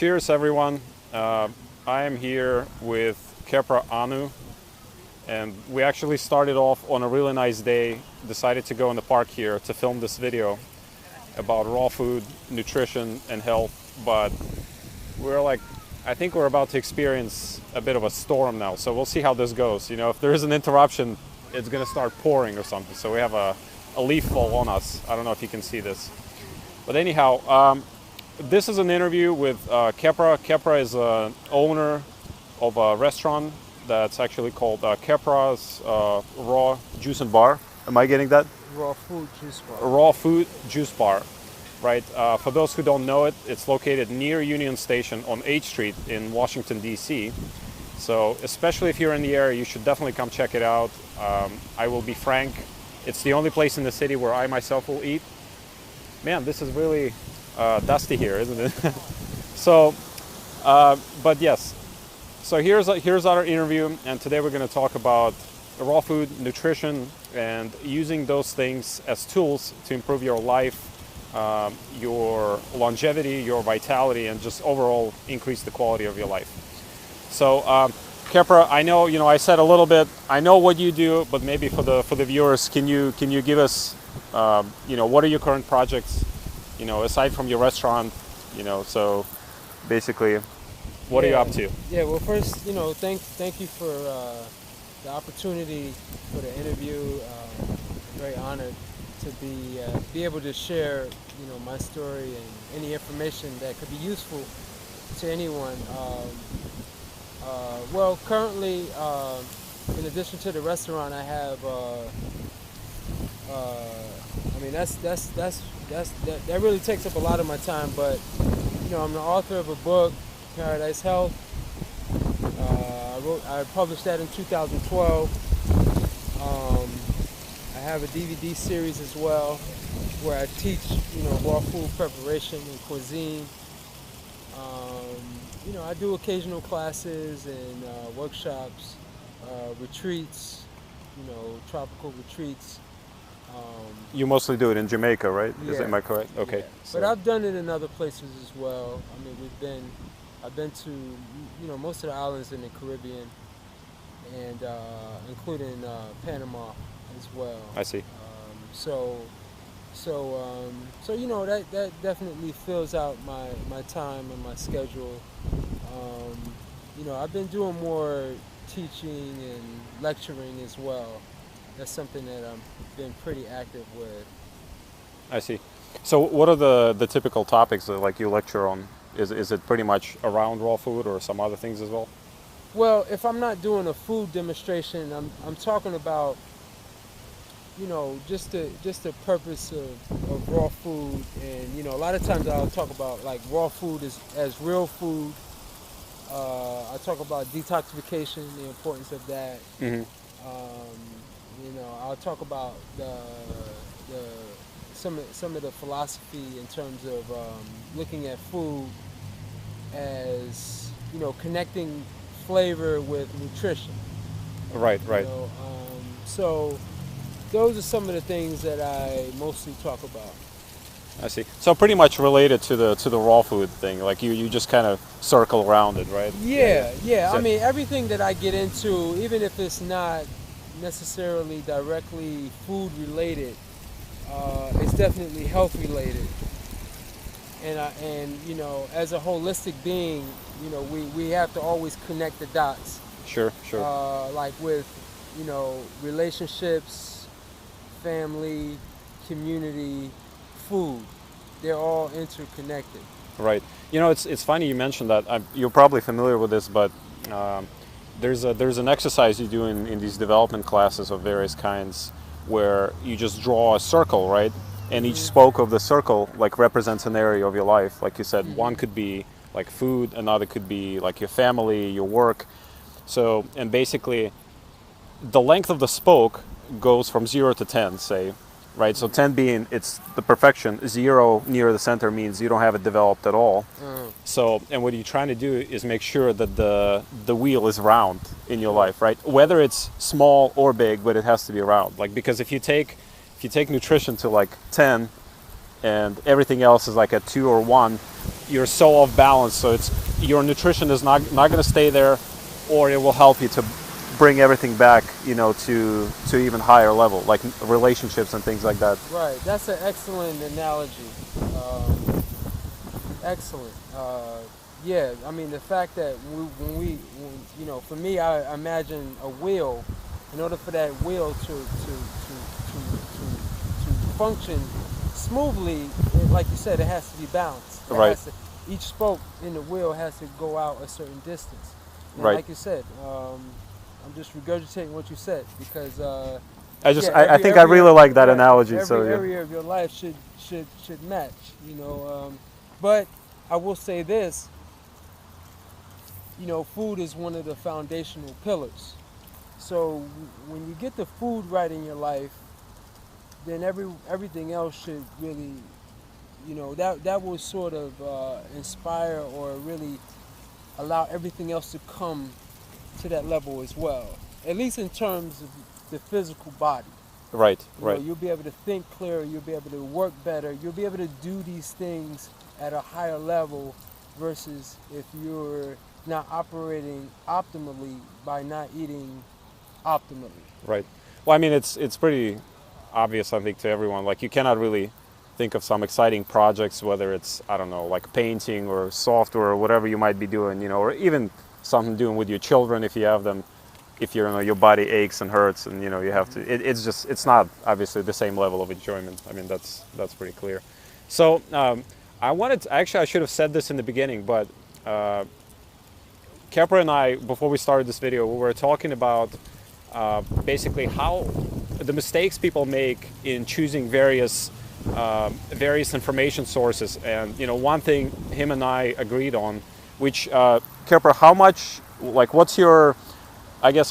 Cheers, everyone. I am here with Kepra Anu, and we actually started off on a really nice day, decided to go in the park here to film this video about raw food, nutrition, and health, but I think we're about to experience a bit of a storm now, so we'll see how this goes. You know, if there is an interruption, it's gonna start pouring or something, so we have a leaf fall on us. I don't know if you can see this. But anyhow, this is an interview with Kepra. Kepra is an owner of a restaurant that's actually called Kepra's Raw Juice and Bar. Am I getting that? Raw Food Juice Bar. Raw Food Juice Bar, right? For those who don't know it, it's located near Union Station on 8th Street in Washington, D.C. So especially if you're in the area, you should definitely come check it out. I will be frank, it's the only place in the city where I myself will eat. Man, this is really dusty here, isn't it? So, but yes. So here's our interview, and today we're going to talk about raw food, nutrition, and using those things as tools to improve your life, your longevity, your vitality, and just overall increase the quality of your life. So, Kepra, I know, I said a little bit. I know what you do, but maybe for the viewers, can you give us, what are your current projects, aside from your restaurant, so basically, what are you up to? Yeah, well, first, thank you for the opportunity for the interview. Very honored to be able to share, my story and any information that could be useful to anyone. Well, currently, in addition to the restaurant, I have. That really takes up a lot of my time. But I'm the author of a book, Paradise Health. I published that in 2012. I have a DVD series as well, where I teach, raw food preparation and cuisine. I do occasional classes and workshops, retreats, tropical retreats. You mostly do it in Jamaica, right? Yeah. Am I correct? Okay. Yeah. So. But I've done it in other places as well. I mean, I've been to, most of the islands in the Caribbean, and including Panama as well. I see. That definitely fills out my time and my schedule. I've been doing more teaching and lecturing as well. That's something that I've been pretty active with. I see. So what are the typical topics that you lecture on? Is it pretty much around raw food or some other things as well? Well, if I'm not doing a food demonstration, I'm talking about just the purpose of raw food, and a lot of times I'll talk about raw food as real food. I talk about detoxification, the importance of that. Mm-hmm. I'll talk about some of the philosophy in terms of looking at food as connecting flavor with nutrition. Right. So those are some of the things that I mostly talk about. I see. So pretty much related to the raw food thing. You just kind of circle around it, right? Yeah. So, I mean, everything that I get into, even if it's not necessarily directly food related, it's definitely health related. And as a holistic being, we have to always connect the dots. Sure. With relationships, family, community, food, they're all interconnected. Right. It's funny you mentioned that. You're probably familiar with this, but there's an exercise you do in these development classes of various kinds where you just draw a circle, right? And each spoke of the circle represents an area of your life. Like you said, Mm-hmm. one could be food, another could be your family, your work. So, and basically the length of the spoke goes from 0 to 10, say, right? So 10 being it's the perfection, 0 near the center means you don't have it developed at all. So, and what you're trying to do is make sure that the wheel is round in your life, right? Whether it's small or big, but it has to be round. Because if you take nutrition to 10 and everything else is at 2 or 1, you're so off balance. So it's your nutrition is not going to stay there, or it will help you to bring everything back, to even higher level, like relationships and things like that. Right. That's an excellent analogy. Excellent. Yeah. I mean, the fact that for me, I imagine a wheel. In order for that wheel to function smoothly, like you said, it has to be balanced. Right. Each spoke in the wheel has to go out a certain distance. And right. Like you said, I'm just regurgitating what you said because I think I really like that analogy. Every area of your life should match. But I will say this. Food is one of the foundational pillars. So when you get the food right in your life, then everything else should really, that will sort of inspire or really allow everything else to come to that level as well. At least in terms of the physical body. Right. You'll be able to think clearer. You'll be able to work better. You'll be able to do these things at a higher level versus if you're not operating optimally by not eating optimally. Right. Well, I mean, it's pretty obvious, I think, to everyone. Like, you cannot really think of some exciting projects, whether it's, I don't know, like painting or software or whatever you might be doing, or even something doing with your children if you have them, if your body aches and hurts and, you have to, it's not obviously the same level of enjoyment. I mean, that's pretty clear. So I should have said this in the beginning, but Kepra and I, before we started this video, we were talking about basically how the mistakes people make in choosing various information sources. And one thing him and I agreed on, which Kepra, how much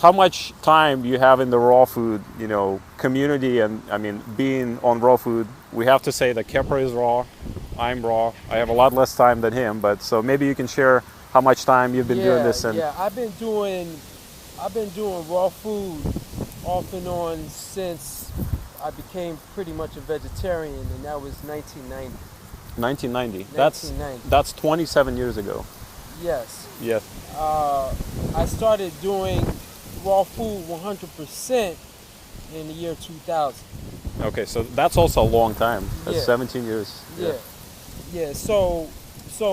how much time you have in the raw food community? And I mean, being on raw food, we have to say that Kepra is raw, I'm raw. I have a lot less time than him, but so maybe you can share how much time you've been doing this. And I've been doing raw food off and on since I became pretty much a vegetarian, and that was 1990. 1990. That's 27 years ago. Yes. Yes. I started doing raw food 100% in the year 2000. Okay, so that's also a long time. That's 17 years. Yeah. So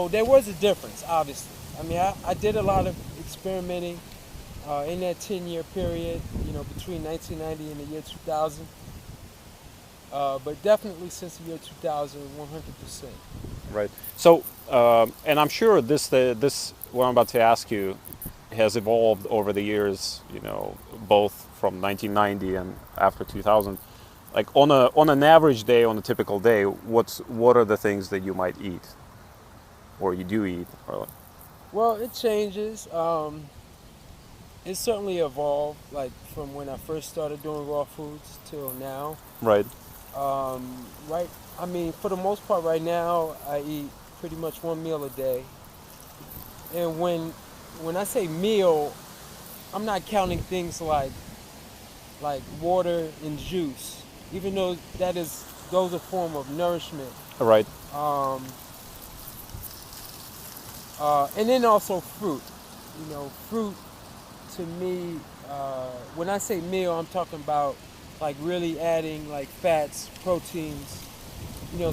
there was a difference, obviously. I mean, I did a lot of experimenting in that 10-year period, between 1990 and the year 2000. But definitely since the year 2000, 100%. Right. So, and I'm sure this what I'm about to ask you has evolved over the years, both from 1990 and after 2000. Like on an average day, on a typical day, what are the things that you might eat, or you do eat? Well, it changes. It certainly evolved, like from when I first started doing raw foods till now. Right. Right. I mean, for the most part, right now I eat pretty much one meal a day. And when I say meal, I'm not counting things like water and juice, even though those are a form of nourishment. Right. And then also fruit. Fruit to me, when I say meal, I'm talking about like really adding like fats, proteins,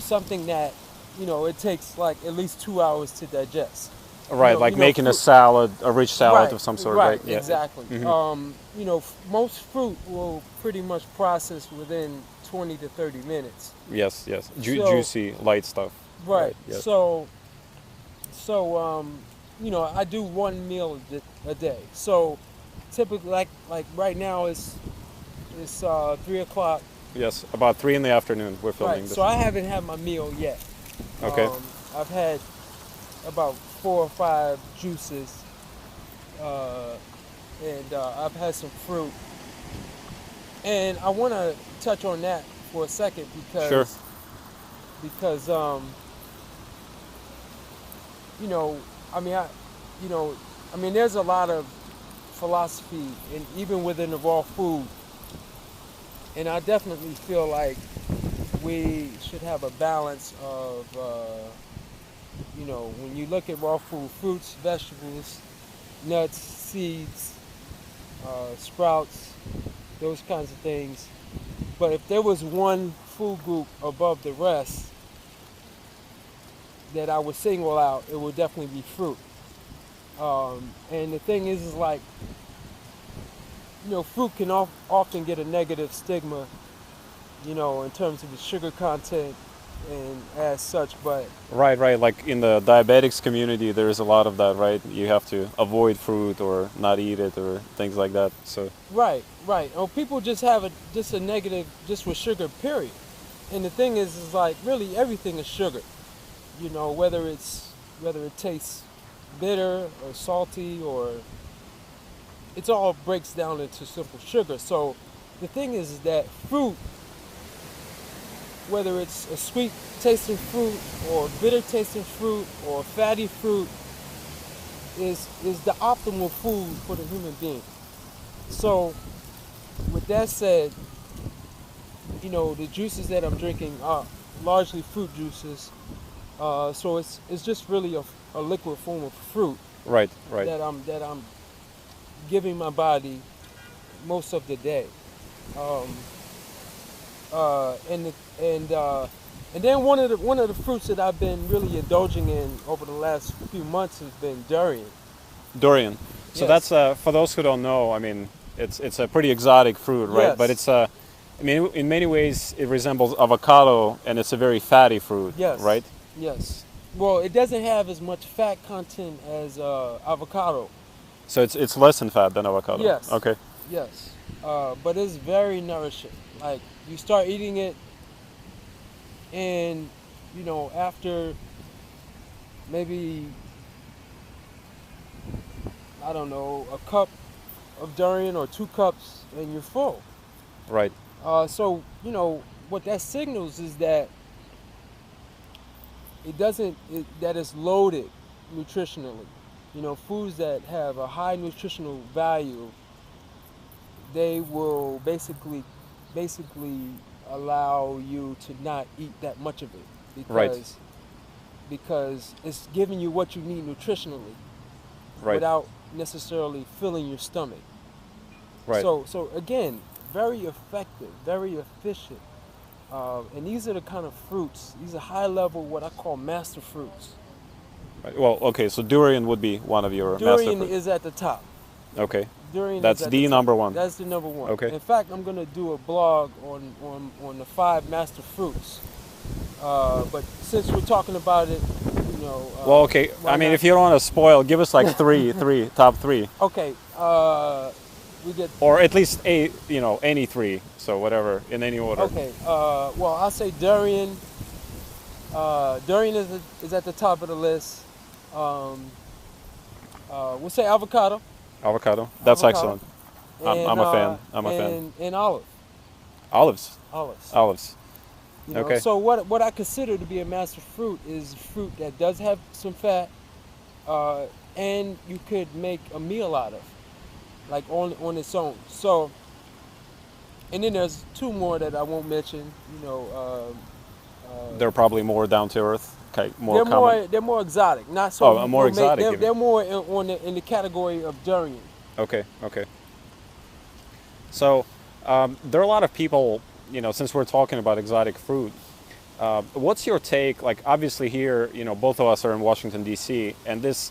something that, it takes like at least 2 hours to digest. Right, making fruit, a salad, a rich salad of some sort, right? Yeah. Exactly. Mm-hmm. Most fruit will pretty much process within 20 to 30 minutes. Yes. Juicy, light stuff. Right. Yes. So I do one meal a day. So typically, like right now it's 3 o'clock. Yes, about 3 in the afternoon. We're filming this. So I haven't had my meal yet. Okay. I've had about 4 or 5 juices, and I've had some fruit. And I want to touch on that for a second because, sure. Because there's a lot of philosophy, and even within the raw food. And I definitely feel like we should have a balance of You know, when you look at raw food, fruits, vegetables, nuts, seeds, sprouts, those kinds of things. But if there was one food group above the rest that I would single out, it would definitely be fruit. And the thing is like, you know, fruit can often get a negative stigma, you know, in terms of the sugar content and as such, but Right, right. Like in the diabetics community, there's a lot of that, right? You have to avoid fruit or not eat it or things like that. So right, right. Oh, people just have just a negative just with sugar, period. And the thing is like really everything is sugar. You know, whether it tastes bitter or salty or it's all breaks down into simple sugar. So the thing is that fruit, whether it's a sweet tasting fruit or bitter tasting fruit or fatty fruit, is the optimal food for the human being. So with that said, you know, the juices that I'm drinking are largely fruit juices. So it's just really a liquid form of fruit right, right. that I'm giving my body most of the day. Um, and then one of the fruits that I've been really indulging in over the last few months has been durian. Durian. So Yes. that's for those who don't know. I mean, it's a pretty exotic fruit, right? Yes. But it's I mean, in many ways, it resembles avocado, and it's a very fatty fruit, Yes. right? Yes. Well, it doesn't have as much fat content as avocado. So it's less in fat than avocado. Yes. Okay. Yes. But it's very nourishing. Like you start eating it, and you know after maybe I don't know a cup of durian or 2 cups, and you're full. Right. So you know what that signals is that that it's loaded nutritionally. You know, foods that have a high nutritional value, they will basically allow you to not eat that much of it Right. because it's giving you what you need nutritionally Right. without necessarily filling your stomach. Right. So again, very effective, very efficient. And these are the kind of fruits. These are high level, what I call master fruits. Right. Well, okay. So durian would be one of your master Durian fruits. is at the top. Okay. Durian That's is at the the top. number one. That's the number one. Okay. In fact, I'm gonna do a blog on the 5 master fruits. But since we're talking about it, you know. Well, okay. I mean, if you don't want to spoil, give us like three, top three, Okay. We get. or at least any three. So whatever, in any order. Okay. Well, I'll say durian. Durian is at the top of the list. We'll say avocado. Avocado. That's Avocado. excellent. I'm a fan. I'm a fan. And olive. Olives. Olives. Olives. You know, Okay. So what I consider to be a master fruit is fruit that does have some fat, and you could make a meal out of, like on its own. So, and then there's 2 more that I won't mention. You know, They're probably more down to earth. Okay, more common. they're more exotic. Not so. Oh, more exotic They're, even. they're more in the category of durian. Okay. Okay. So there are a lot of people. Since we're talking about exotic fruit, what's your take? Like, obviously here, both of us are in Washington D.C., and this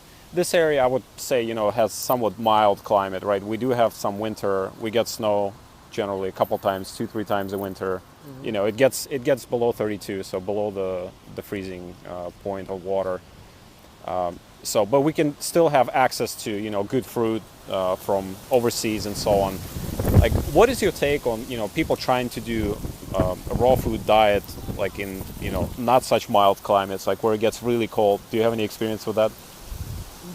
area, I would say, has somewhat mild climate, right? We do have some winter. We get snow generally a couple times, 2-3 times a winter. Mm-hmm. It gets below 32, so below the freezing point of water. But we can still have access to good fruit from overseas and so on. Like, what is your take on people trying to do a raw food diet, like in not such mild climates, like where it gets really cold? Do you have any experience with that?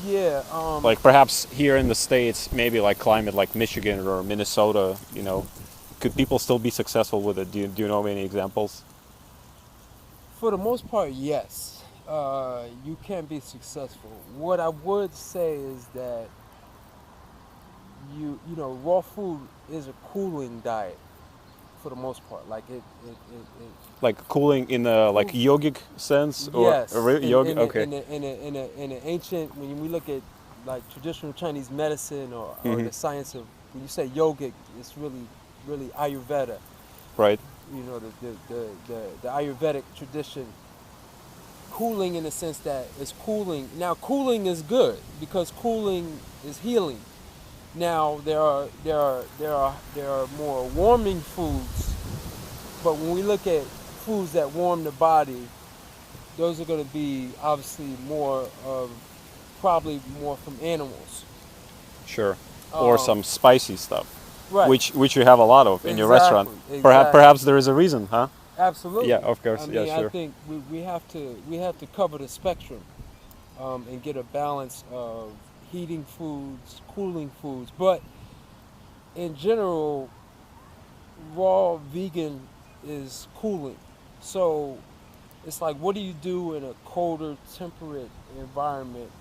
Yeah. Like perhaps here in the States, maybe like climate like Michigan or Minnesota, could people still be successful with it? Do you know of any examples? For the most part, yes. You can be successful. What I would say is that raw food is a cooling diet. for the most part. Like Like cooling in a like yogic sense, or yes, a real yogic? Okay. In an ancient, when we look at like traditional Chinese medicine or the science of, when you say yogic, it's really Ayurveda. Right. You know, the Ayurvedic tradition. Cooling in the sense that it's cooling. Now, cooling is good because cooling is healing. Now, there are more warming foods, but when we look at foods that warm the body, those are going to be obviously probably more from animals. Sure. Or some spicy stuff, Right. which you have a lot of in your restaurant. Exactly. Perhaps there is a reason, huh? Absolutely. Yeah, of course. I Yeah, mean, sure. I think we have to cover the spectrum, and get a balance of heating foods, cooling foods. But in general, raw vegan is cooling. So it's like, what do you do in a colder, temperate environment?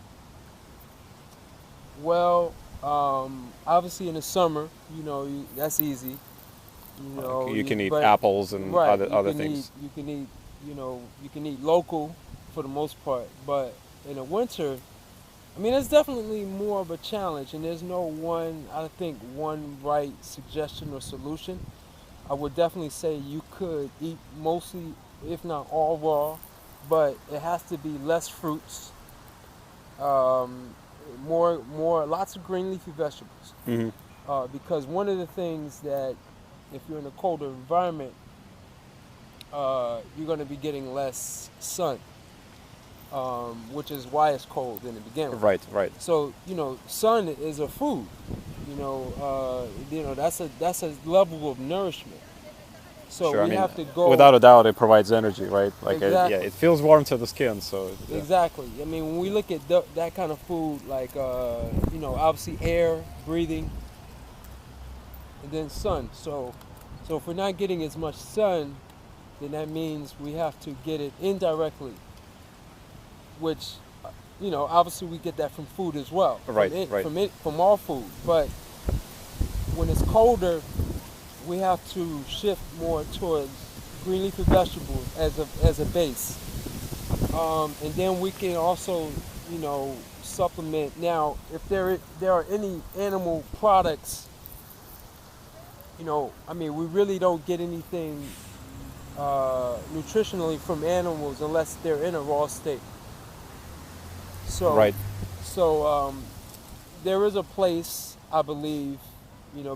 Well, obviously in the summer, that's easy. You can eat but apples and right, other things. you can eat local for the most part. But in the winter, I mean, it's definitely more of a challenge, and there's no I think, one right suggestion or solution. I would definitely say you could eat mostly, if not all raw, but it has to be less fruits, lots of green leafy vegetables. Hmm. Because one of the things that, if you're in a colder environment, you're going to be getting less sun, which is why it's cold in the beginning. Right, right. So sun is a food. That's a level of nourishment. So Sure. we have to go. Without a doubt, it provides energy, right? Like, Exactly. it feels warm to the skin. So yeah. Exactly. I mean, when we look at that kind of food, like obviously air, breathing, and then sun. So if we're not getting as much sun, then that means we have to get it indirectly, which, obviously we get that from food as well. Right, From all food. But when it's colder, we have to shift more towards green leafy vegetables as a base. And then we can also, supplement. Now, if there are any animal products, we really don't get anything nutritionally from animals unless they're in a raw state. So, Right. So there is a place, I believe,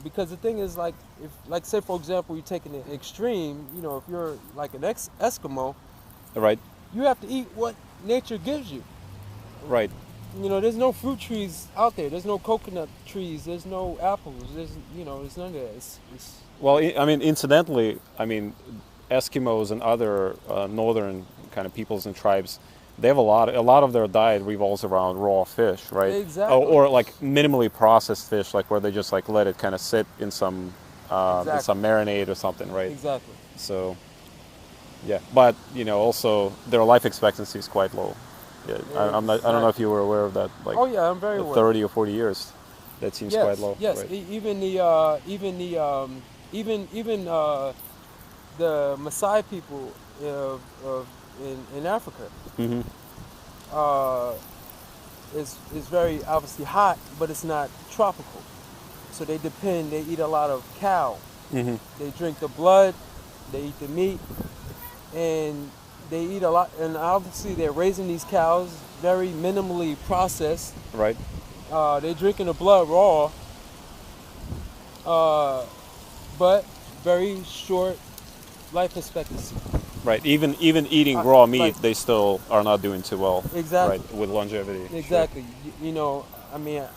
because the thing is, like, if, say for example, you're taking an extreme, if you're like an Eskimo, Right. you have to eat what nature gives you. Right. There's no fruit trees out there. There's no coconut trees. There's no apples. There's none of that. It's Well, I mean, incidentally, Eskimos and other northern kind of peoples and tribes, they have a lot of their diet revolves around raw fish, right? Exactly. Or like minimally processed fish, like where they just like let it kind of sit in some marinade or something, right? Exactly. So, yeah, but also their life expectancy is quite low. Yeah, I don't know if you were aware of that. Like, oh yeah, I'm very aware. 30 or 40 years, that seems quite low. Yes, right? Even the Maasai people in Africa, Mm-hmm. is very obviously hot, but it's not tropical. So they eat a lot of cow. Mm-hmm. They drink the blood, they eat the meat, and they eat a lot. And obviously they're raising these cows very minimally processed. Right. They're drinking the blood raw, but very short life expectancy. Right. Even eating raw meat, like- they still are not doing too well. Exactly. Right. With longevity. Exactly.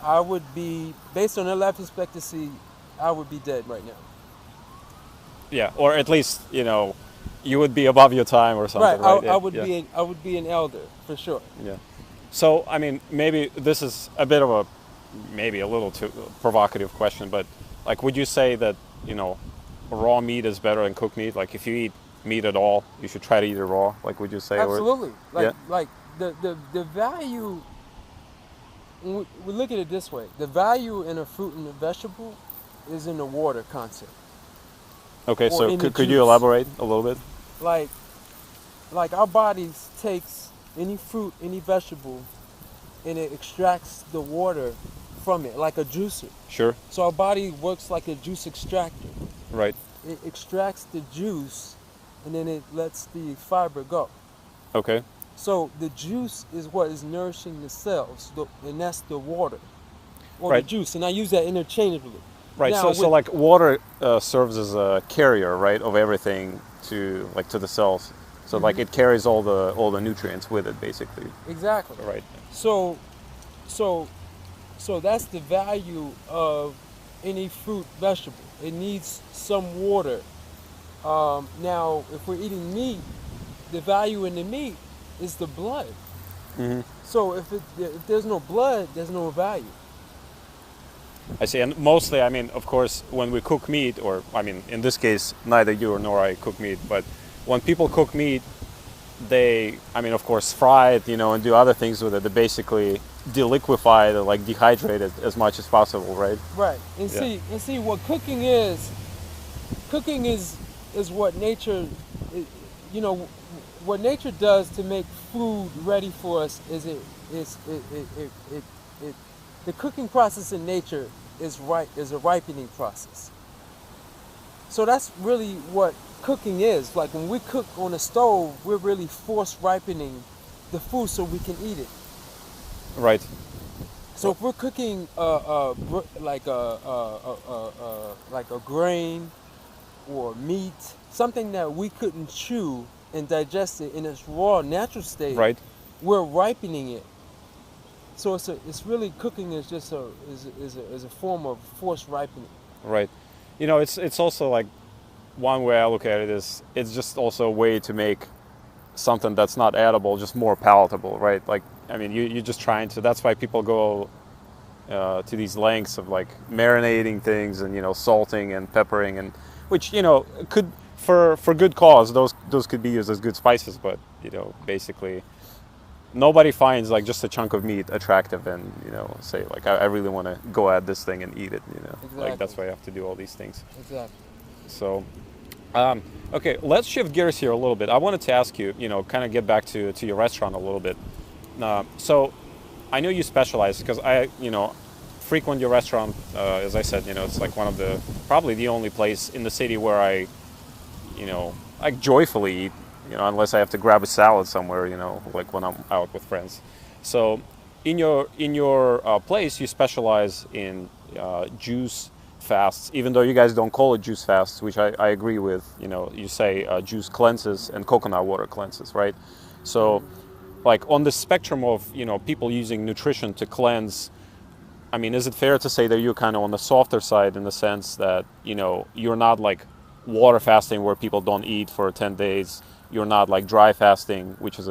I would be, based on their life expectancy, I would be dead right now. Yeah. Or at least you would be above your time or something. Right. I would be an elder for sure. Yeah. So maybe this is a bit of a little too provocative question, but like, would you say that raw meat is better than cooked meat? Like, if you eat meat at all, you should try to eat it raw. Like, would you say? Absolutely. Yeah. Like the value. We look at it this way: the value in a fruit and a vegetable is in the water concept. Okay, or so in the could you juice. elaborate a little bit? Like our bodies takes any fruit, any vegetable, and it extracts the water from it, like a juicer. Sure. So our body works like a juice extractor. Right. It extracts the juice, and then it lets the fiber go. Okay. So the juice is what is nourishing the cells, and that's the water or the Right. juice. And I use that interchangeably. Right. Now So with like water serves as a carrier, right, of everything to the cells. So like it carries all the nutrients with it, basically. exactly. Right. So so so that's the value of any fruit, vegetable. It needs some water. Now, if we're eating meat, the value in the meat is the blood. So if there's no blood, there's no value. I see. And mostly, I mean, of course, when we cook meat, or I mean, in this case, neither you nor I cook meat, but when people cook meat, they, I mean, of course, fry it, and do other things with it. They basically deliquify it, like dehydrate it as much as possible, right? Right. And Yeah. see what cooking is. Cooking is what nature, you know, what nature does to make food ready for us. It the cooking process in nature is a ripening process. So that's really what cooking is. Like when we cook on a stove, we're really force ripening the food so we can eat it. Right. So if we're cooking like a grain or meat, something that we couldn't chew and digest it in its raw natural state, Right. we're ripening it. So it's really cooking is just a form of forced ripening. Right. It's also like one way I look at it is it's just also a way to make something that's not edible just more palatable, right? Like, I mean, you're just trying to. That's why people go to these lengths of like marinating things and salting and peppering, and which could for good cause. Those could be used as good spices, but basically nobody finds like just a chunk of meat attractive and say like I really want to go at this thing and eat it. Exactly. Like that's why you have to do all these things. Exactly. So. Okay, let's shift gears here a little bit. I wanted to ask you, kind of get back to your restaurant a little bit. So I know you specialize because I, frequent your restaurant. As I said, it's like one of the, probably the only place in the city where I joyfully eat, unless I have to grab a salad somewhere, like when I'm out with friends. So in your place, you specialize in juice fasts, even though you guys don't call it juice fasts, which I agree with. You say juice cleanses and coconut water cleanses, right? So like on the spectrum of people using nutrition to cleanse, I mean, is it fair to say that you're kind of on the softer side in the sense that you're not like water fasting where people don't eat for 10 days, you're not like dry fasting, which is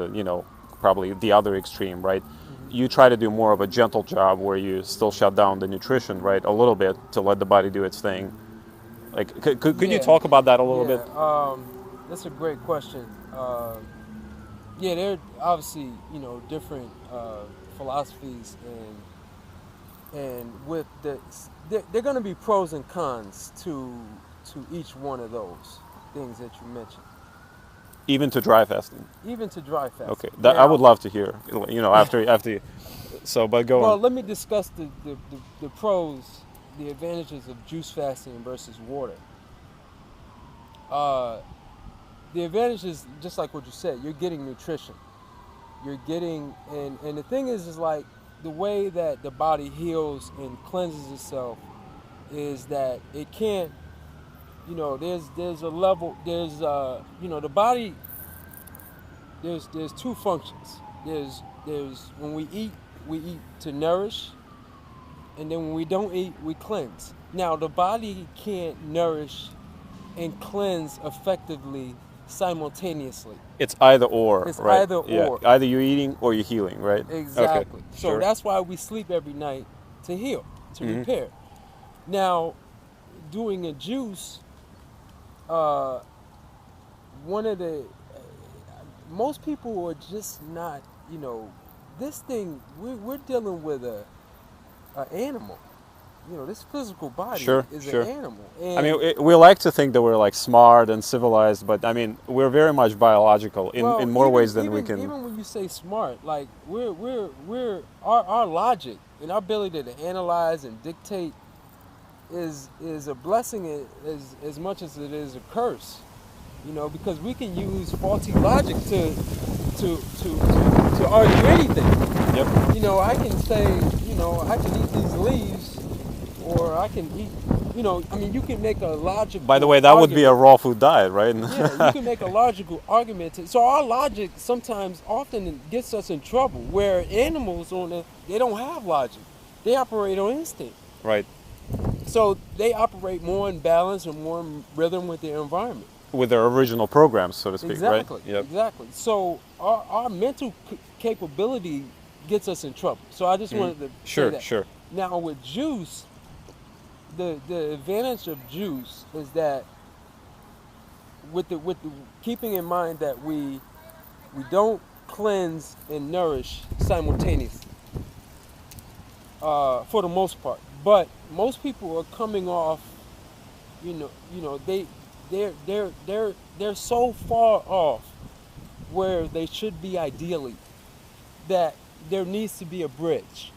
probably the other extreme, right? You try to do more of a gentle job where you still shut down the nutrition, right, a little bit to let the body do its thing. Like, could you talk about that a little bit? That's a great question. Yeah, there are obviously different philosophies, and with there are going to be pros and cons to each one of those things that you mentioned. Even to dry fasting. Even to dry fasting. Okay, that I would love to hear. After. So, but go on. Well, let me discuss the pros, the advantages of juice fasting versus water. The advantage is just like what you said. You're getting nutrition. You're getting, and the thing is like the way that the body heals and cleanses itself is that it can't. There's a level. There's the body. There's two functions. There's when we eat to nourish, and then when we don't eat, we cleanse. Now the body can't nourish and cleanse effectively simultaneously. It's either or, It's right? either or. Either you're eating or you're healing, right? Exactly. Okay, So sure. that's why we sleep every night, to heal, to repair. Now, doing a juice, one of the most people are just not, this thing, we're dealing with a animal. this physical body Sure, is sure. an animal. And I mean, we like to think that we're like smart and civilized, but I mean, we're very much biological in more ways than we can. Even when you say smart, like we're our logic and our ability to analyze and dictate is a blessing as much as it is a curse. Because we can use faulty logic to argue anything. Yep. I can say, I can eat these leaves, or I can eat, I mean, you can make a logical. By the way, that would be a raw food diet, right? Yeah, you can make a logical argument. So our logic often gets us in trouble. Where animals they don't have logic; they operate on instinct. Right. So they operate more in balance and more in rhythm with their environment. With their original programs, so to speak, Exactly, right? Yep. exactly. So our mental capability gets us in trouble. So I just wanted to say that. Sure. Now with juice, the advantage of juice is that with the keeping in mind that we don't cleanse and nourish simultaneously for the most part. But most people are coming off, they're so far off where they should be ideally that there needs to be a bridge.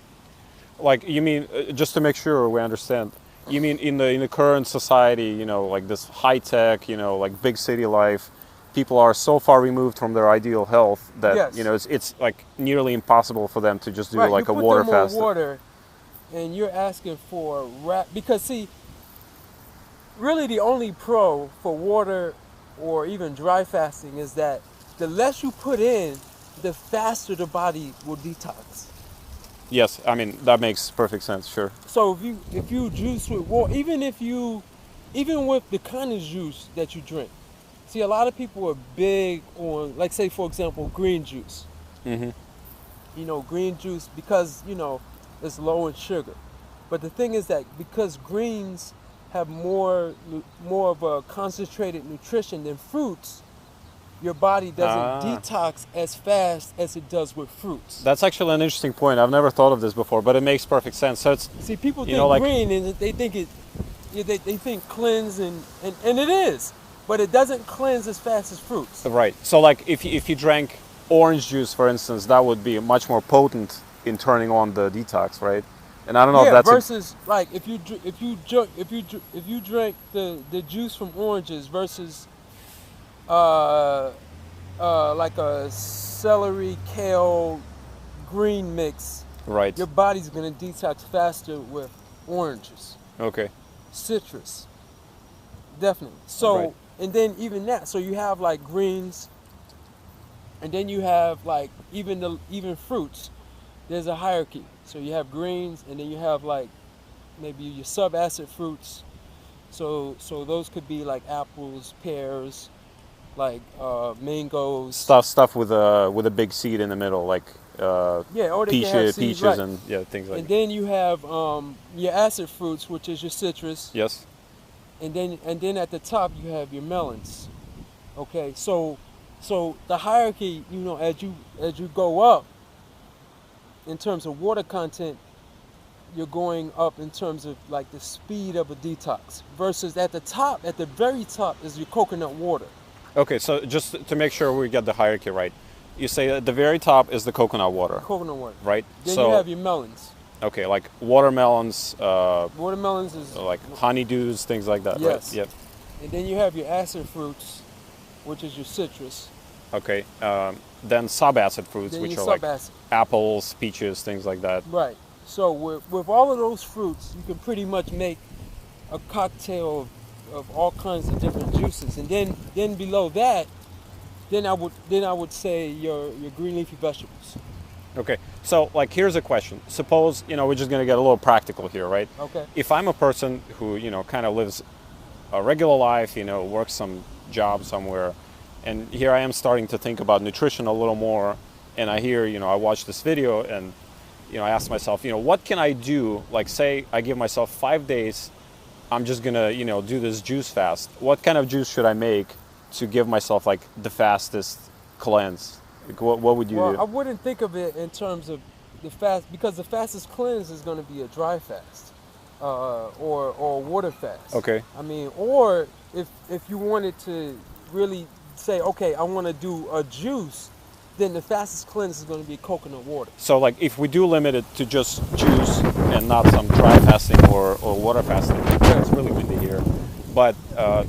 Like, you mean, just to make sure we understand, you mean in the current society, like this high tech, like big city life, people are so far removed from their ideal health that Yes. it's like nearly impossible for them to just do Right, like you a put water them on fast. water, and you're asking for because see, really the only pro for water or even dry fasting is that the less you put in, the faster the body will detox. Yes, I mean that makes perfect sense. Sure. So if you juice with water, even with the kind of juice that you drink, see, a lot of people are big on, like, say for example, green juice. Mm-hmm. Green juice because it's low in sugar. But the thing is that because greens have more of a concentrated nutrition than fruits, your body doesn't detox as fast as it does with fruits. That's actually an interesting point. I've never thought of this before, but it makes perfect sense. So it's, see, people think green and they think they think cleanse and it is, but it doesn't cleanse as fast as fruits. Right. So like if you drank orange juice, for instance, that would be much more potent in turning on the detox, right? And I don't know if that's versus like if you drink the juice from oranges versus like a celery kale green mix. right. Your body's gonna detox faster with oranges. Okay. Citrus. Definitely. So Right. and then even that. So you have like greens, and then you have like even fruits. There's a hierarchy. So you have greens, and then you have like maybe your subacid fruits. So those could be like apples, pears, like mangoes. Stuff with a big seed in the middle, like Or they can have seeds, peaches right. and things like And that. then you have your acid fruits, which is your citrus. Yes. And then at the top you have your melons. Okay, so the hierarchy, as you go up in terms of water content, you're going up in terms of like the speed of a detox. Versus at the very top is your coconut water. Okay, so just to make sure we get the hierarchy right, you say at the very top is the coconut water, Coconut water. right? Then So you have your melons. okay, like watermelons, Watermelons is like honeydews, things like that, Yes. right? Yep. And then you have your acid fruits, which is your citrus. Okay. Then subacid fruits, Then which your are like subacid. apples, peaches, things like that. Right. So with all of those fruits, you can pretty much make a cocktail of all kinds of different juices. And then below that, then I would say your green leafy vegetables. Okay. So like here's a question. Suppose, we're just gonna get a little practical here, right? Okay. If I'm a person who, kind of lives a regular life, works some job somewhere, and here I am starting to think about nutrition a little more, and I hear, I watch this video and, I ask myself, what can I do? Like say I give myself 5 days, I'm just gonna, do this juice fast. What kind of juice should I make to give myself like the fastest cleanse? Like, what would you do? I wouldn't think of it in terms of the fast, because the fastest cleanse is going to be a dry fast. or water fast. Okay. I mean, or if you wanted to really say, okay, I want to do a juice, then the fastest cleanse is going to be coconut water. So like if we do limit it to just juice and not some dry fasting or water fasting, it's really windy here. But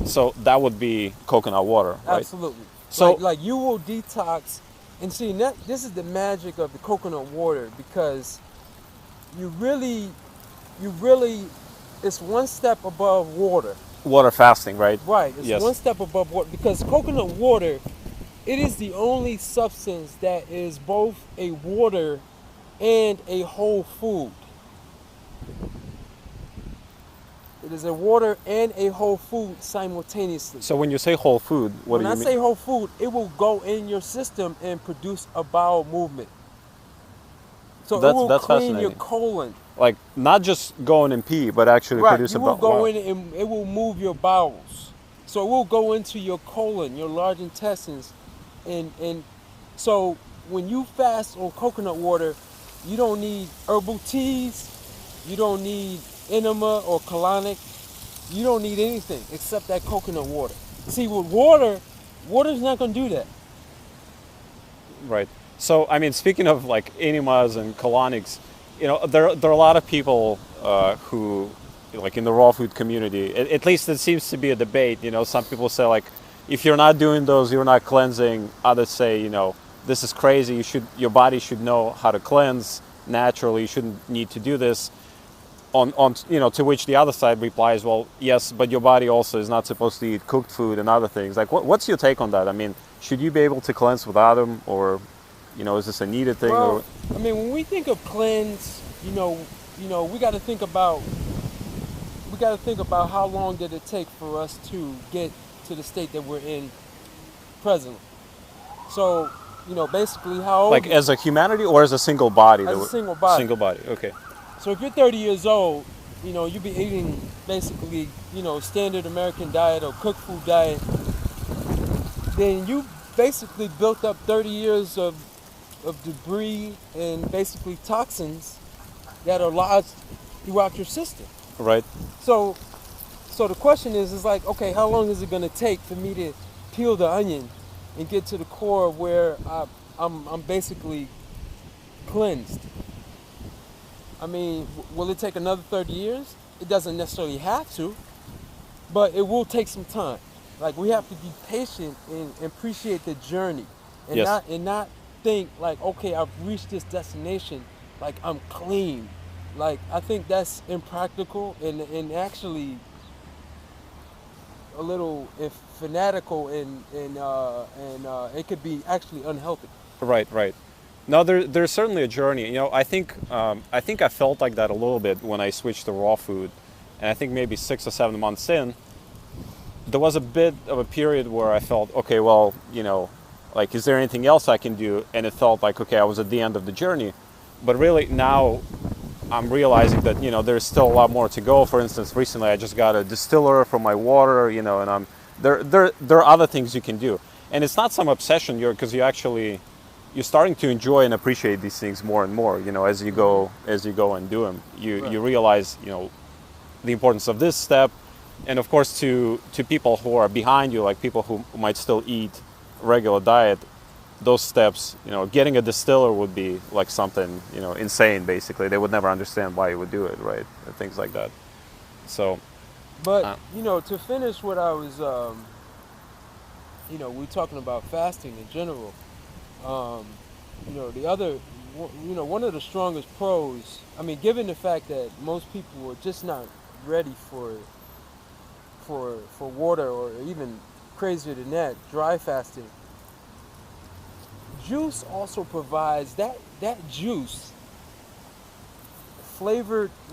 so that would be coconut water, right? Absolutely. So like you will detox, and see this is the magic of the coconut water, because you really, it's one step above water. water fasting, right? Right. It's Yes. one step above water, because coconut water, it is the only substance that is both a water and a whole food. It is a water and a whole food simultaneously. So when you say whole food, what When do I you mean? say whole food, it will go in your system and produce a bowel movement. So it will That's clean your fascinating. colon. Like not just going and pee, but actually Right, produce you a will go wow. in and it will move your bowels. So it will go into your colon, your large intestines, and so when you fast on coconut water, you don't need herbal teas, you don't need enema or colonic, you don't need anything except that coconut water. See, with water's not going to do that. Right. So, I mean, speaking of like enemas and colonics, there are a lot of people who, like in the raw food community, at least it seems to be a debate. Some people say like, if you're not doing those, you're not cleansing. Others say, this is crazy. Your body should know how to cleanse naturally. You shouldn't need to do this. To which the other side replies, well, yes, but your body also is not supposed to eat cooked food and other things. Like, what's your take on that? I mean, should you be able to cleanse without them, or, is this a needed thing? Well, I mean, when we think of cleanse, we got to think about how long did it take for us to get to the state that we're in presently. So, basically, how old? Like as a humanity or as a single body? As a single body. Single body. Okay. So if you're 30 years old, you'll be eating basically, standard American diet or cooked food diet. Then you basically built up 30 years of debris and basically toxins that are lodged throughout your system. Right. So the question is like, okay, how long is it going to take for me to peel the onion and get to the core of where I'm basically cleansed? I mean, will it take another 30 years? It doesn't necessarily have to, but it will take some time. Like, we have to be patient and appreciate the journey, and Yes. not think like, okay, I've reached this destination, like I'm clean. Like, I think that's impractical and actually a little fanatical, and it could be actually unhealthy. Right. Right. No, there's certainly a journey. I think I felt like that a little bit when I switched to raw food, and I think maybe 6 or 7 months in, there was a bit of a period where I felt, okay, well, like, is there anything else I can do? And it felt like, okay, I was at the end of the journey, but really now I'm realizing that there's still a lot more to go. For instance, recently I just got a distiller for my water, and there are other things you can do, and it's not some obsession. You're starting to enjoy and appreciate these things more and more, as you go and do them. You realize, the importance of this step, and of course to people who are behind you, like people who might still eat regular diet, those steps, getting a distiller would be like something, insane. Basically, they would never understand why you would do it, right? And things like that. So, but to finish what I was, we're talking about fasting in general. The other, one of the strongest pros, I mean, given the fact that most people are just not ready for water, or even crazier than that, dry fasting. Juice also provides that juice,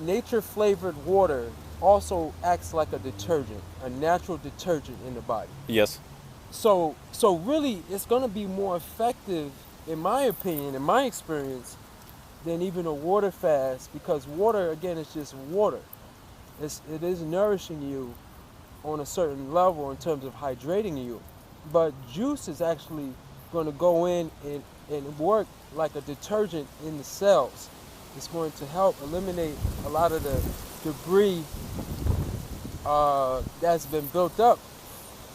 nature flavored water also acts like a detergent, a natural detergent in the body. yes. So really, it's going to be more effective, in my opinion, in my experience, than even a water fast, because water, again, is just water. It is nourishing you on a certain level in terms of hydrating you, but juice is actually going to go in and work like a detergent in the cells. It's going to help eliminate a lot of the debris that's been built up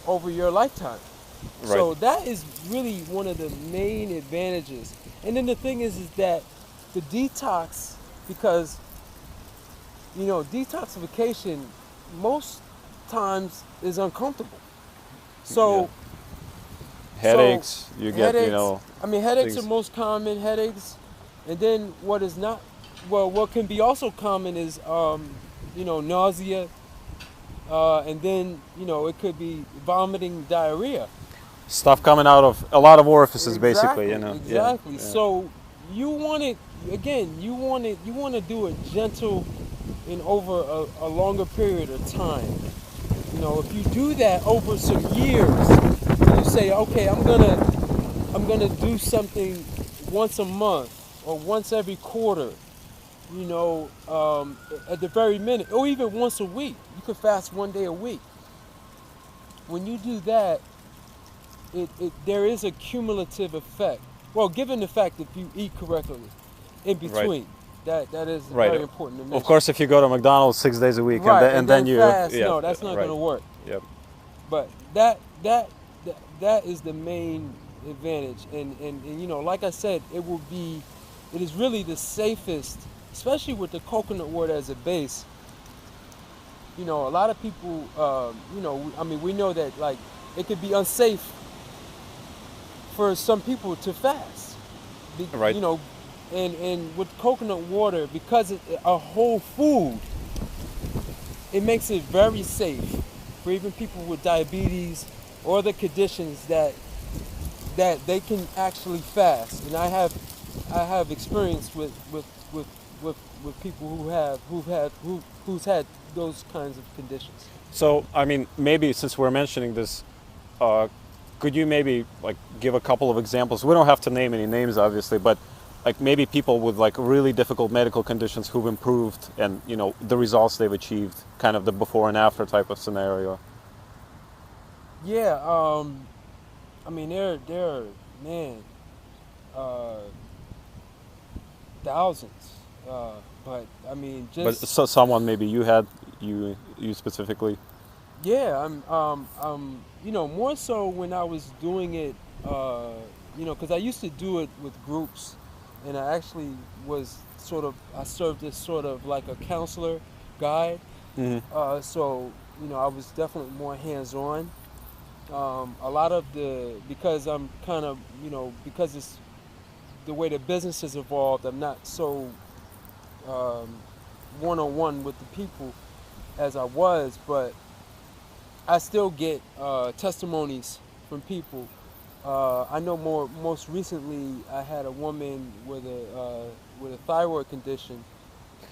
over your lifetime. Right. So that is really one of the main advantages. And then the thing is that the detox, because detoxification most times is uncomfortable. So headaches, you get, headaches, headaches things. are most common, headaches. And then what can be also common is nausea, and then it could be vomiting, diarrhea. Stuff coming out of a lot of orifices, basically, Exactly. Yeah. So you want to do it gentle and over a longer period of time. If you do that over some years, and you say, okay, I'm gonna do something once a month or once every quarter, at the very minute, or even once a week. You could fast one day a week. When you do that, there is a cumulative effect. Well, given the fact that you eat correctly in between, that is very important to mention. Of course, if you go to McDonald's 6 days a week and then you fast, no, that's not going to work. Yep. But that is the main advantage, and like I said, it is really the safest, especially with the coconut water as a base. A lot of people, we know that it could be unsafe for some people to fast. Right. And with coconut water, because it's a whole food, it makes it very safe for even people with diabetes or other conditions that they can actually fast. And I have experience with people who's had those kinds of conditions. So, maybe since we're mentioning this, could you maybe give a couple of examples? We don't have to name any names, obviously, but maybe people with really difficult medical conditions who've improved, and the results they've achieved, kind of the before and after type of scenario. Yeah, there are thousands, but But so someone maybe you specifically. Yeah, more so when I was doing it, because I used to do it with groups, and I actually I served as sort of like a counselor, guide. Mm-hmm. So, I was definitely more hands-on. A lot of because I'm kind of, because it's the way the business has evolved, I'm not so one-on-one with the people as I was, but I still get testimonies from people. I know most recently I had a woman with a thyroid condition,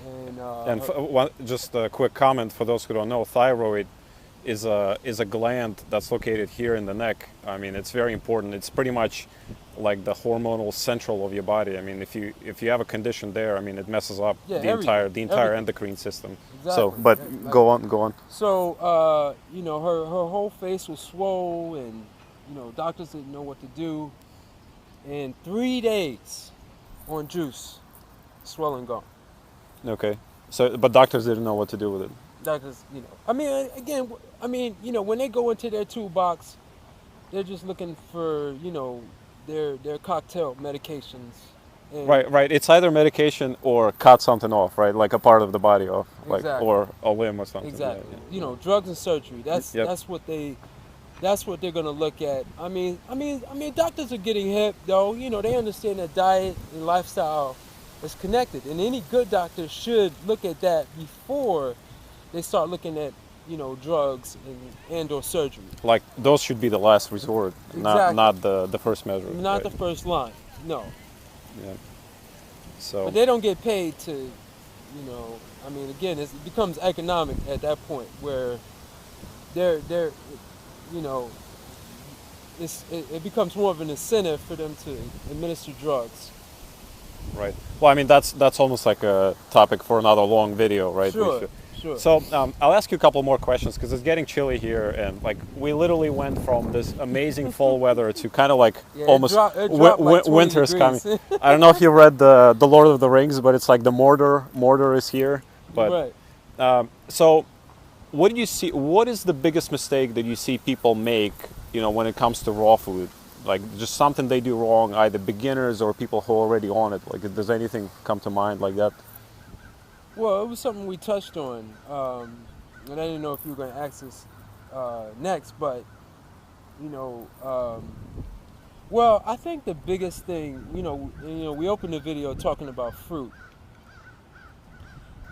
and just a quick comment for those who don't know, thyroid is a gland that's located here in the neck. It's very important. It's pretty much like the hormonal central of your body. If you have a condition there, it messes up the entire endocrine system. Exactly. So, but go on. So, her whole face was swollen, and doctors didn't know what to do. And 3 days on juice, swelling gone. Okay. So, but doctors didn't know what to do with it. Doctors, when they go into their toolbox, they're just looking for, their cocktail medications. And Right. It's either medication or cut something off, right? Like a part of the body off, Exactly. or a limb or something. Exactly. Yeah. Drugs and surgery. That's what they're gonna look at. Doctors are getting hip though. They understand that diet and lifestyle is connected, and any good doctor should look at that before they start looking at drugs and or surgery. Those should be the last resort, Exactly. not the first measure. Not the first line. No. Yeah. So. But they don't get paid to, again, it becomes economic at that point where they're it becomes more of an incentive for them to administer drugs. Right. Well, that's almost like a topic for another long video, right? Sure. So I'll ask you a couple more questions because it's getting chilly here, and we literally went from this amazing fall weather to kind of almost it dropped like 20 winter's degrees. coming. I don't know if you read the Lord of the Rings, but it's like the Mordor is here, but right. So what do you see? What is the biggest mistake that you see people make, when it comes to raw food? Like just something they do wrong, either beginners or people who are already on it. Like, does anything come to mind like that? Well, it was something we touched on, and I didn't know if you were going to ask this next, but you know, well, I think the biggest thing, we opened the video talking about fruit,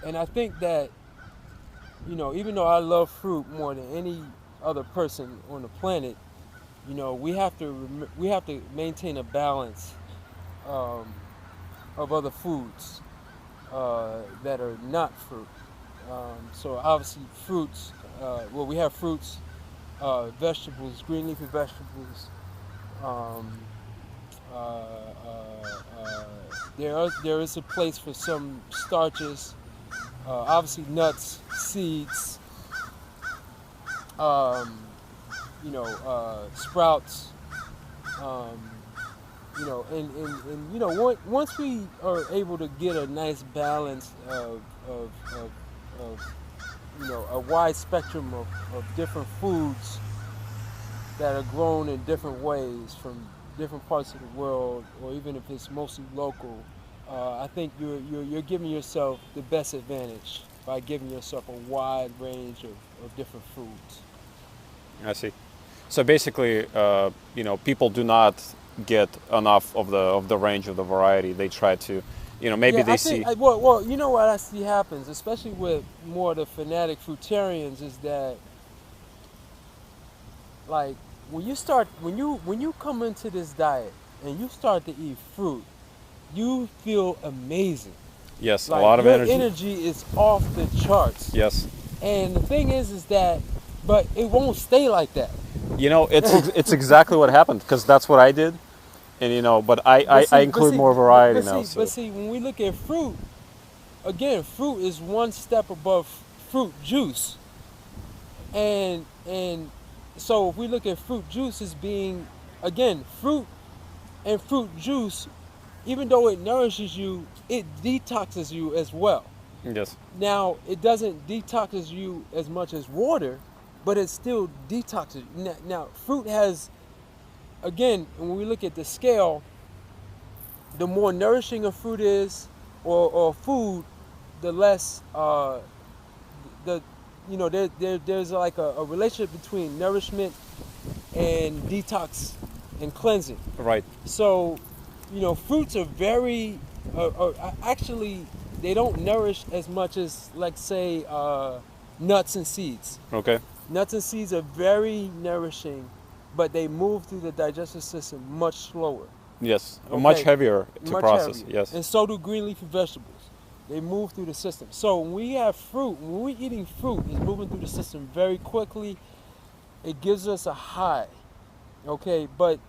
and I think that, even though I love fruit more than any other person on the planet, we have to maintain a balance of other foods that are not fruit. So obviously fruits. We have fruits, vegetables, green leafy vegetables. Uh, uh, there is a place for some starches. Obviously nuts, seeds. Sprouts. Once we are able to get a nice balance of a wide spectrum of different foods that are grown in different ways from different parts of the world, or even if it's mostly local, I think you're giving yourself the best advantage by giving yourself a wide range of different foods. I see. So basically, people do not get enough of the range of the variety. They try to, maybe they see. Well, you know what I see happens, especially with more of the fanatic fruitarians, is that like when you come into this diet and you start to eat fruit, you feel amazing. Yes, like, a lot of energy. Your energy is off the charts. Yes. And the thing is that, but it won't stay like that. It's exactly what happened, because that's what I did, and but I include more variety now. But see, when we look at fruit, again, fruit is one step above fruit juice, and so if we look at fruit juice as being, again, fruit and fruit juice, even though it nourishes you, it detoxes you as well. Yes. Now, it doesn't detoxes you as much as water, but it still detoxes. Now, fruit has, again, when we look at the scale, the more nourishing a fruit is, or food, the less there's like a relationship between nourishment and detox and cleansing. Right. So, fruits are very, actually, they don't nourish as much as, like, say, nuts and seeds. Okay. Nuts and seeds are very nourishing, but they move through the digestive system much slower. Yes, okay? Much heavier to process. Heavier. Yes. And so do green leafy vegetables. They move through the system. So when we have fruit, when we're eating fruit, it's moving through the system very quickly. It gives us a high, okay? But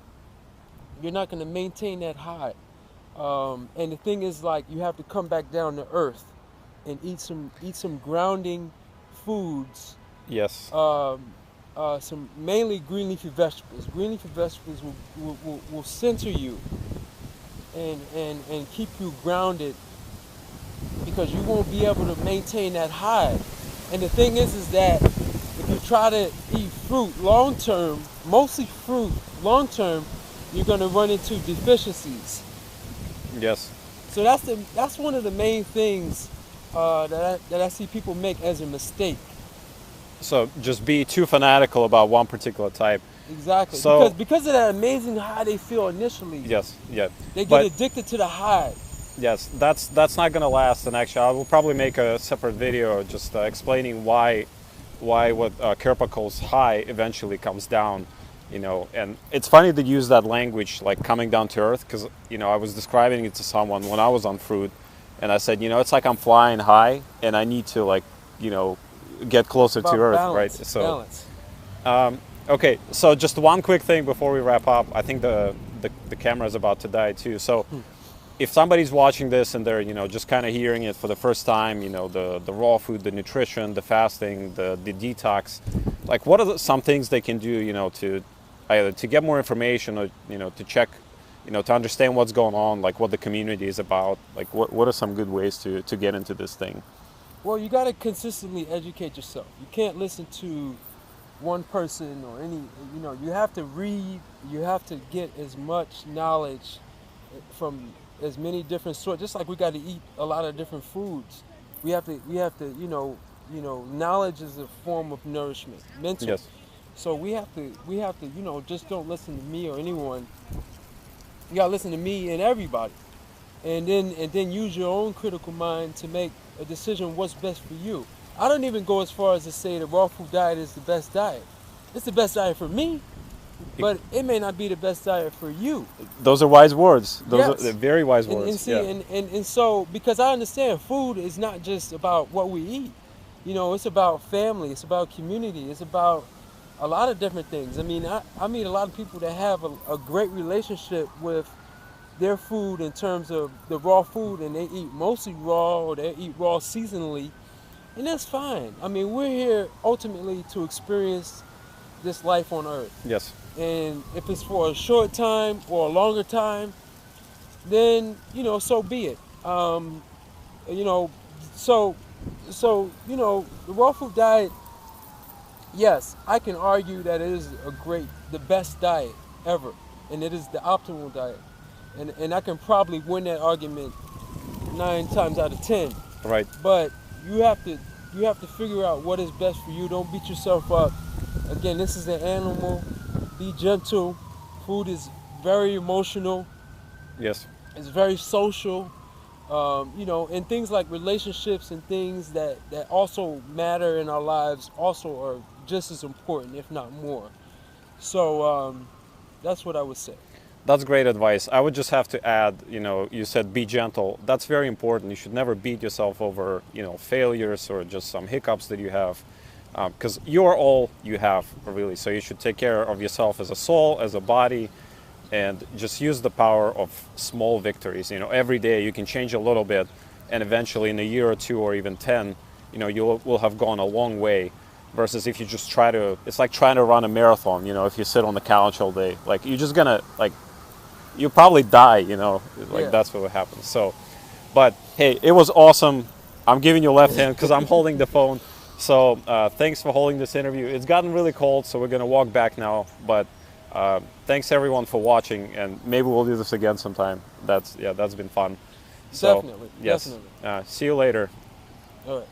you're not going to maintain that high. And the thing is, like, you have to come back down to earth and eat some grounding foods. Yes. Some mainly green leafy vegetables. Green leafy vegetables will center you and keep you grounded, because you won't be able to maintain that high. And the thing is that if you try to eat fruit long term, mostly fruit long term, you're going to run into deficiencies. Yes. So that's one of the main things that I see people make as a mistake. So just be too fanatical about one particular type. Exactly. So, because of that amazing high they feel initially. Yes. Yeah. They get addicted to the high. Yes, that's not going to last. And actually, I will probably make a separate video just explaining why what Kirpa calls high eventually comes down. And it's funny to use that language, like coming down to earth, because I was describing it to someone when I was on fruit, and I said, it's like I'm flying high, and I need to get closer to earth, balance, right? So, balance. Okay, so just one quick thing before we wrap up. I think the camera is about to die too. So, if somebody's watching this and they're just kind of hearing it for the first time, the raw food, the nutrition, the fasting, the detox, like what are some things they can do, to either to get more information or to check, to understand what's going on, like what the community is about, like what are some good ways to get into this thing? Well, you got to consistently educate yourself. You can't listen to one person or any, you know, you have to read, you have to get as much knowledge from as many different sorts. Just like we got to eat a lot of different foods. We have to, knowledge is a form of nourishment, mental. Yes. So we have to, just don't listen to me or anyone. You got to listen to me and everybody. And then use your own critical mind to make a decision what's best for you. I don't even go as far as to say the raw food diet is the best diet. It's the best diet for me, but it may not be the best diet for you. Those are wise words. Those Yes. are very wise words. And see, Yeah. and so, because I understand food is not just about what we eat. It's about family, it's about community, it's about a lot of different things. I mean, I meet a lot of people that have a great relationship with their food in terms of the raw food, and they eat mostly raw or they eat raw seasonally, and that's fine. I mean, we're here ultimately to experience this life on earth, Yes. and if it's for a short time or a longer time, then so be it. You know the raw food diet, yes, I can argue that it is the best diet ever, and it is the optimal diet. And I can probably win that argument 9 times out of 10. Right. But you have to figure out what is best for you. Don't beat yourself up. Again, this is an animal. Be gentle. Food is very emotional. Yes. It's very social. And things like relationships and things that also matter in our lives also are just as important, if not more. So that's what I would say. That's great advice. I would just have to add, you said be gentle. That's very important. You should never beat yourself over, failures or just some hiccups that you have, because you're all you have, really. So you should take care of yourself as a soul, as a body, and just use the power of small victories. Every day you can change a little bit, and eventually in a year or two or even 10, you will have gone a long way. Versus if you just it's like trying to run a marathon. If you sit on the couch all day, like you're just gonna you probably die, Yeah. That's what would happen. So, but hey, it was awesome. I'm giving you a left hand because I'm holding the phone. So thanks for holding this interview. It's gotten really cold, so we're gonna walk back now. But thanks everyone for watching, and maybe we'll do this again sometime. That's been fun. So, Definitely. yes. Definitely. See you later. All right.